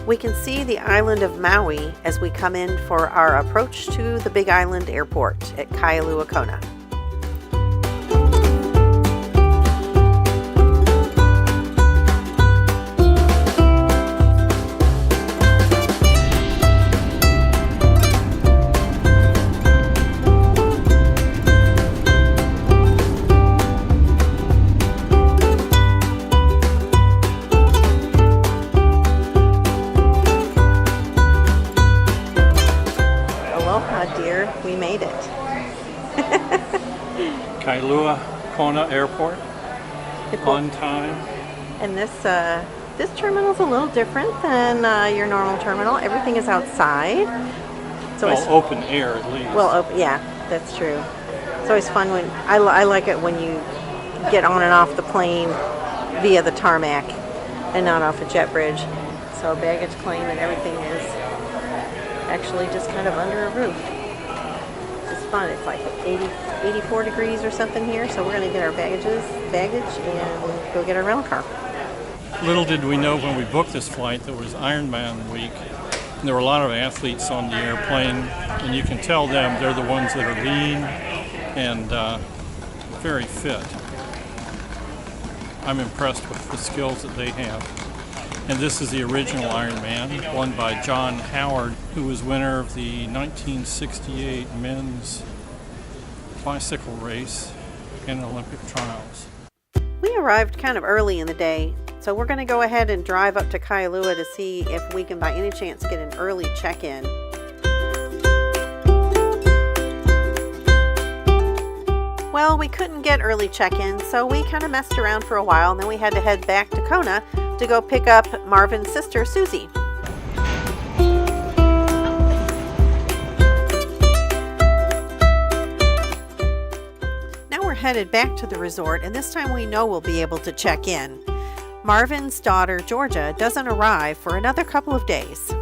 We can see the island of Maui as we come in for our approach to the Big Island Airport at Kailua, Kona. We made it. Kailua, Kona Airport, on time. And this terminal is a little different than your normal terminal. Everything is outside. So well, open air at least. Well, yeah, that's true. It's always fun when I like it when you get on and off the plane via the tarmac and not off a jet bridge. So baggage claim and everything is actually just kind of under a roof. Fun. It's like 84 degrees or something here, so we're going to get our baggage and go get our rental car. Little did we know when we booked this flight that it was Ironman week, and there were a lot of athletes on the airplane, and you can tell them they're the ones that are lean and very fit. I'm impressed with the skills that they have. And this is the original Ironman, won by John Howard, who was winner of the 1968 men's bicycle race and Olympic trials. We arrived kind of early in the day, so we're going to go ahead and drive up to Kailua to see if we can by any chance get an early check-in. Well, we couldn't get early check-in, so we kind of messed around for a while, and then we had to head back to Kona to go pick up Marvin's sister, Susie. Now we're headed back to the resort, and this time we know we'll be able to check in. Marvin's daughter, Georgia, doesn't arrive for another couple of days.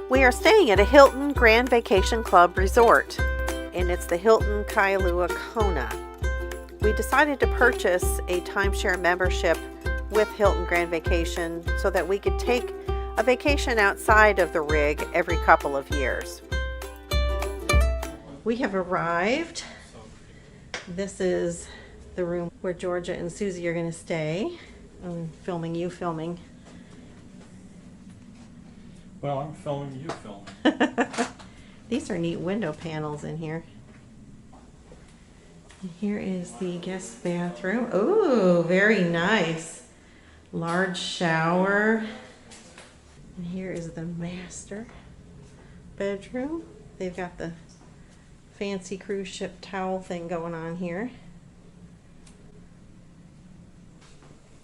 We are staying at a Hilton Grand Vacation Club resort, and it's the Hilton Kailua Kona. We decided to purchase a timeshare membership with Hilton Grand Vacation so that we could take a vacation outside of the rig every couple of years. We have arrived. This is the room where Georgia and Susie are going to stay. I'm filming you filming. Well, I'm filming you filming. These are neat window panels in here. And here is the guest bathroom. Oh, very nice. Large shower. And here is the master bedroom. They've got the fancy cruise ship towel thing going on here.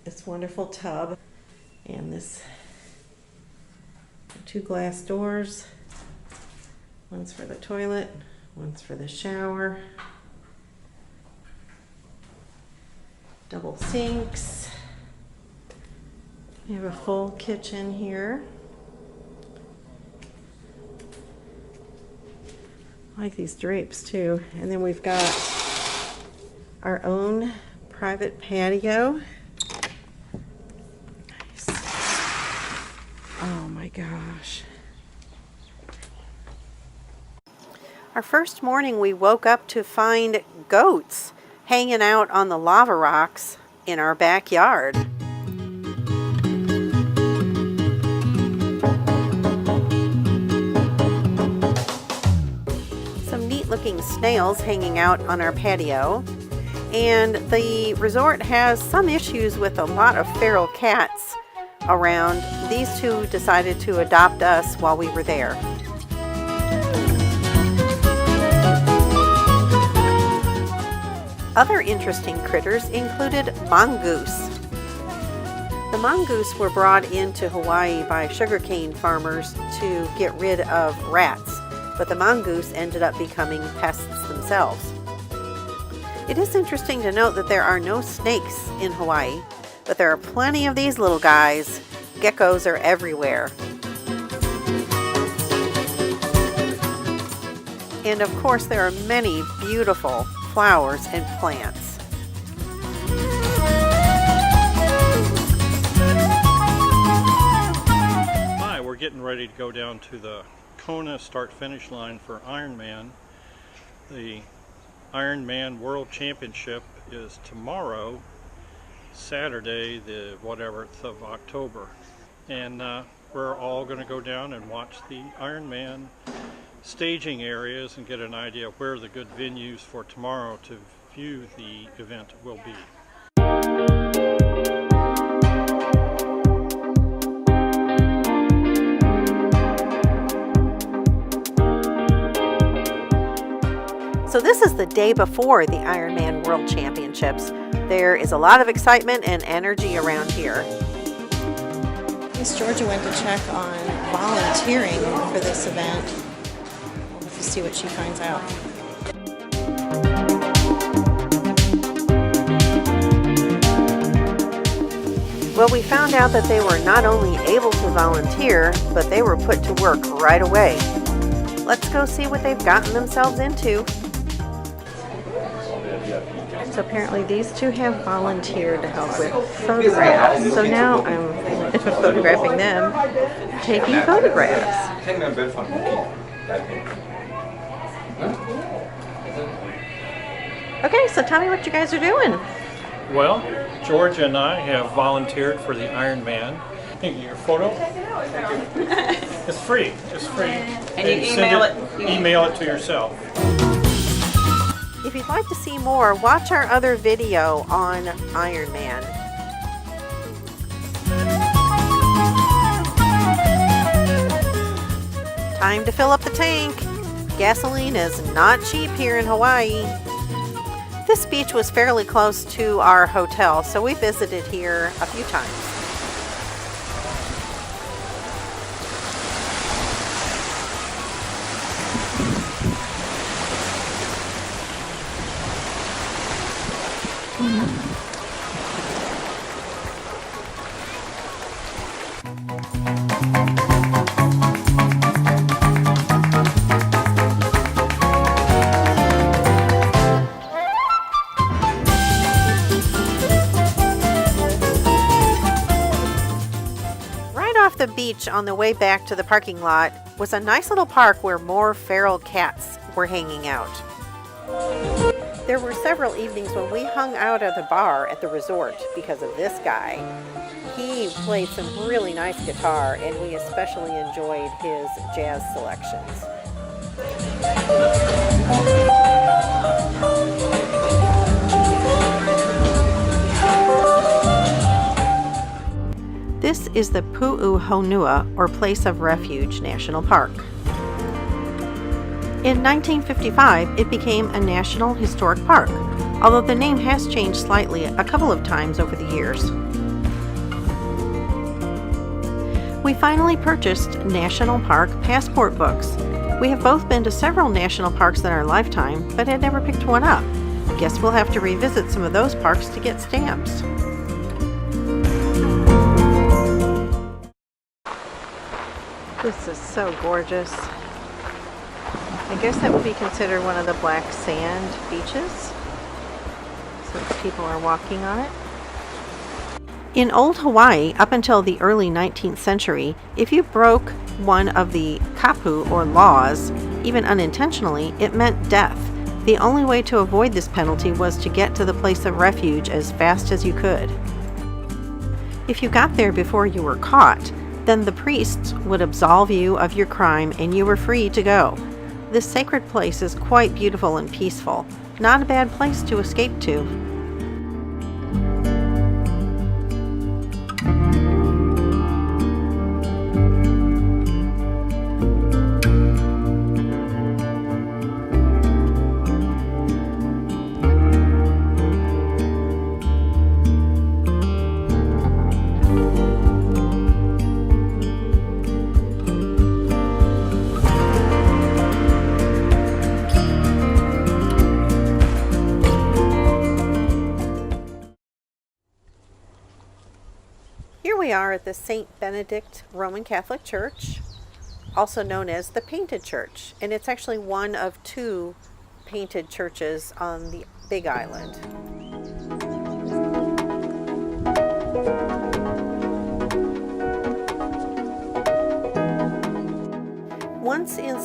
This wonderful tub. And this 2 glass doors. One's for the toilet, one's for the shower. Double sinks. We have a full kitchen here. I like these drapes too. And then we've got our own private patio. Nice. Oh my gosh. Our first morning we woke up to find goats hanging out on the lava rocks in our backyard. Some neat looking snails hanging out on our patio. And the resort has some issues with a lot of feral cats around. These two decided to adopt us while we were there. Other interesting critters included mongoose. The mongoose were brought into Hawaii by sugarcane farmers to get rid of rats, but the mongoose ended up becoming pests themselves. It is interesting to note that there are no snakes in Hawaii, but there are plenty of these little guys. Geckos are everywhere. And of course, there are many beautiful flowers and plants. getting ready to go down to the Kona start-finish line for Ironman. The Ironman World Championship is tomorrow, Saturday, the 11th of October. And we're all going to go down and watch the Ironman staging areas and get an idea of where the good venues for tomorrow to view the event will be. So this is the day before the Ironman World Championships. There is a lot of excitement and energy around here. Miss Georgia went to check on volunteering for this event. We'll have to see what she finds out. Well, we found out that they were not only able to volunteer, but they were put to work right away. Let's go see what they've gotten themselves into. So apparently these two have volunteered to help with photographs. So now I'm photographing them, taking photographs. Okay, so tell me what you guys are doing. Well, Georgia and I have volunteered for the Ironman. Can you get your photo? It's free. It's free. And you email it to yourself. If you'd like to see more, watch our other video on Ironman. Time to fill up the tank. Gasoline is not cheap here in Hawaii. This beach was fairly close to our hotel, so we visited here a few times. The beach on the way back to the parking lot was a nice little park where more feral cats were hanging out. There were several evenings when we hung out at the bar at the resort because of this guy. He played some really nice guitar, and we especially enjoyed his jazz selections. This is the Pu'uhonua, or Place of Refuge, National Park. In 1955, it became a National Historic Park, although the name has changed slightly a couple of times over the years. We finally purchased National Park passport books. We have both been to several national parks in our lifetime, but had never picked one up. Guess we'll have to revisit some of those parks to get stamps. This is so gorgeous. I guess that would be considered one of the black sand beaches, since people are walking on it. In old Hawaii, up until the early 19th century, if you broke one of the kapu, or laws, even unintentionally, it meant death. The only way to avoid this penalty was to get to the place of refuge as fast as you could. If you got there before you were caught, then the priests would absolve you of your crime and you were free to go. This sacred place is quite beautiful and peaceful. Not a bad place to escape to. Here we are at the St. Benedict Roman Catholic Church, also known as the Painted Church, and it's actually one of two painted churches on the Big Island.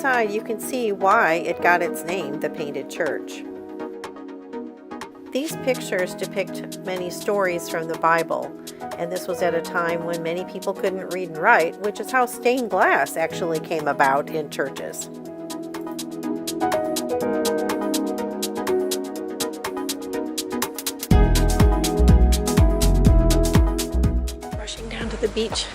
inside, you can see why it got its name, the Painted Church. These pictures depict many stories from the Bible, and this was at a time when many people couldn't read and write, which is how stained glass actually came about in churches. Rushing down to the beach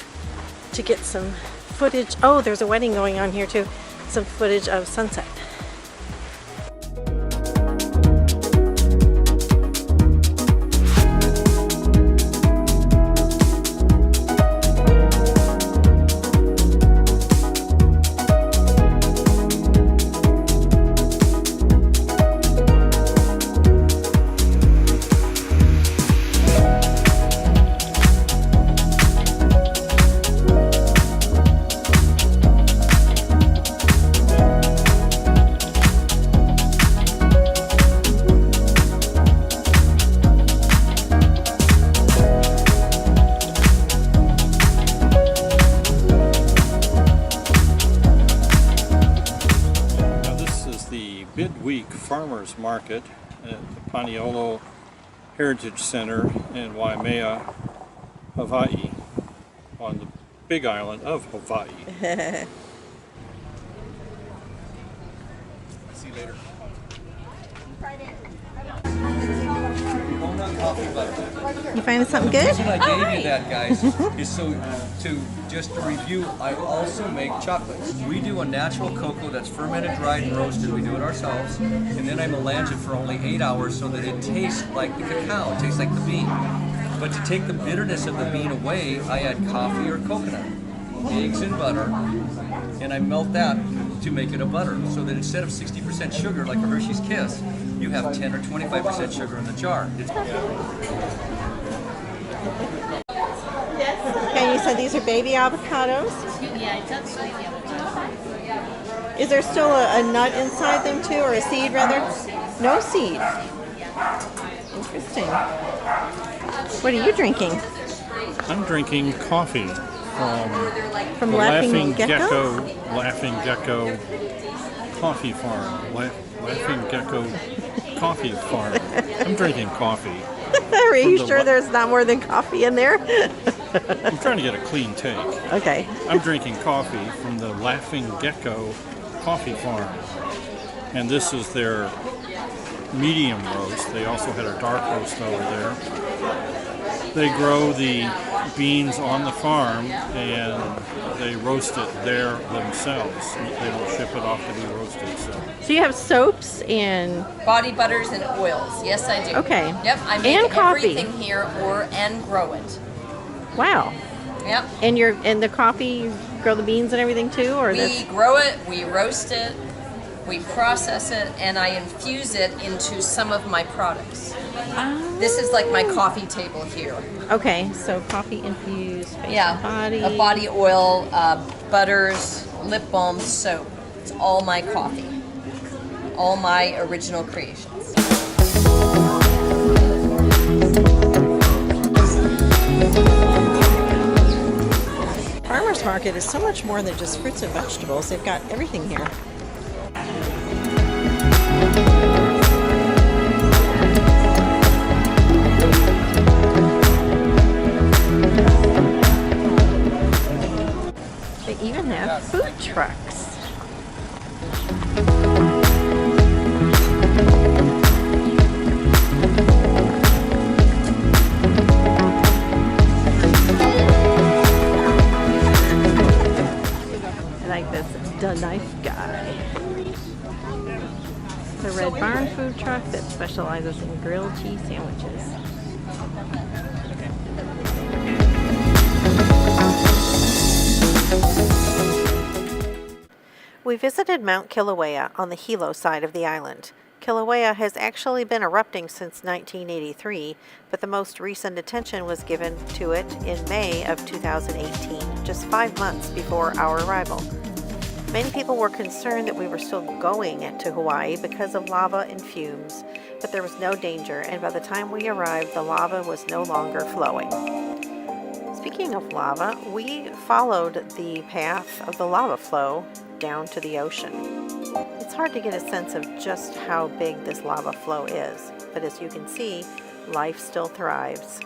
to get some footage. Oh, there's a wedding going on here too. Some footage of sunset. Midweek Farmers Market at the Paniolo Heritage Center in Waimea, Hawaii, on the big island of Hawaii. See you later. You finding something good? The reason I gave you that, guys, is so just to review, I also make chocolates. We do a natural cocoa that's fermented, dried, and roasted. We do it ourselves, and then I melange it for only 8 hours so that it tastes like the cacao. It tastes like the bean. But to take the bitterness of the bean away, I add coffee or coconut, eggs and butter, and I melt that to make it a butter. So that instead of 60% sugar like a Hershey's Kiss, you have 10 or 25% sugar in the jar. And you said these are baby avocados? Yeah, it's absolutely avocado. Is there still a nut inside them too, or a seed rather? No seed. Interesting. What are you drinking? I'm drinking coffee From the Laughing Gecko? Laughing Gecko Coffee Farm. Laughing Gecko Coffee Farm. I'm drinking coffee. Are you From the sure there's not more than coffee in there? I'm trying to get a clean take. Okay. I'm drinking coffee from the Laughing Gecko Coffee Farm. And this is their medium roast. They also had a dark roast over there. They grow the beans on the farm and they roast it there themselves. They don't ship it off to be roasted. So you have soaps and Body butters and oils. Yes, I do. Okay. Yep, I make And coffee. everything here and grow it. wow. Yep. And the coffee, you grow the beans and everything too, or We that's grow it, we roast it, we process it, and I infuse it into some of my products. This is like my coffee table here. okay? So coffee infused face Yeah, and body. a body oil, butters, lip balm, soap. It's all my coffee. All my original creations. Farmers market is so much more than just fruits and vegetables. They've got everything here. They even have food trucks. I like this, the knife guy. It's a Red Barn food truck that specializes in grilled cheese sandwiches. We visited Mount Kilauea on the Hilo side of the island. Kilauea has actually been erupting since 1983, but the most recent attention was given to it in May of 2018, just 5 months before our arrival. Many people were concerned that we were still going to Hawaii because of lava and fumes, but there was no danger, and by the time we arrived, the lava was no longer flowing. Speaking of lava, we followed the path of the lava flow down to the ocean. It's hard to get a sense of just how big this lava flow is, but as you can see, life still thrives.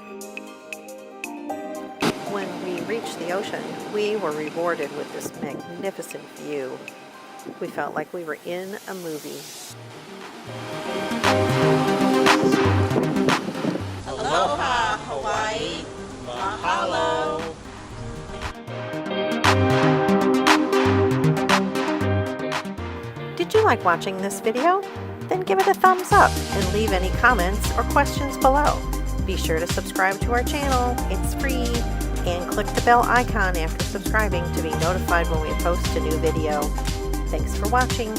When we reached the ocean, we were rewarded with this magnificent view. We felt like we were in a movie. Aloha, Hawaii. Mahalo. Did you like watching this video? Then give it a thumbs up and leave any comments or questions below. Be sure to subscribe to our channel, it's free, and click the bell icon after subscribing to be notified when we post a new video. Thanks for watching.